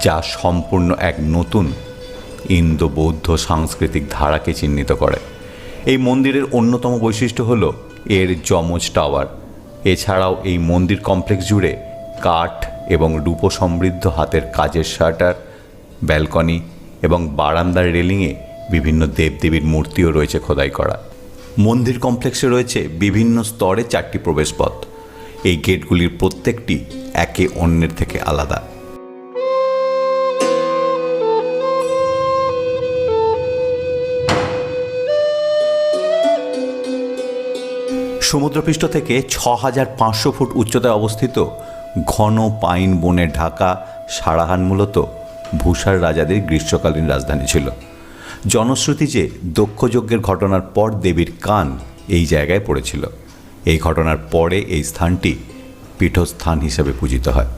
যা সম্পূর্ণ এক নতুন ইন্দো বৌদ্ধ সাংস্কৃতিক ধারাকে চিহ্নিত করে। এই মন্দিরের অন্যতম বৈশিষ্ট্য হল এর যমজ টাওয়ার। এছাড়াও এই মন্দির কমপ্লেক্স জুড়ে কাঠ এবং রূপ সমৃদ্ধ হাতের কাজের শাটার, ব্যালকনি এবং বারান্দার রেলিংয়ে বিভিন্ন দেবদেবীর মূর্তিও রয়েছে খোদাই করা। মন্দির কমপ্লেক্সে রয়েছে বিভিন্ন স্তরে 4টি প্রবেশপথ। এই গেটগুলির প্রত্যেকটি একে অন্যের থেকে আলাদা। সমুদ্রপৃষ্ঠ থেকে 6500 ফুট উচ্চতায় অবস্থিত ঘন পাইন বনে ঢাকা সারাহান মূলত ভূষার রাজাদের গ্রীষ্মকালীন রাজধানী ছিল। জনশ্রুতি যে দক্ষযজ্ঞের ঘটনার পর দেবীর কান এই জায়গায় পড়েছিল। এই ঘটনার পরে এই স্থানটি পীঠস্থান হিসেবে পূজিত হয়।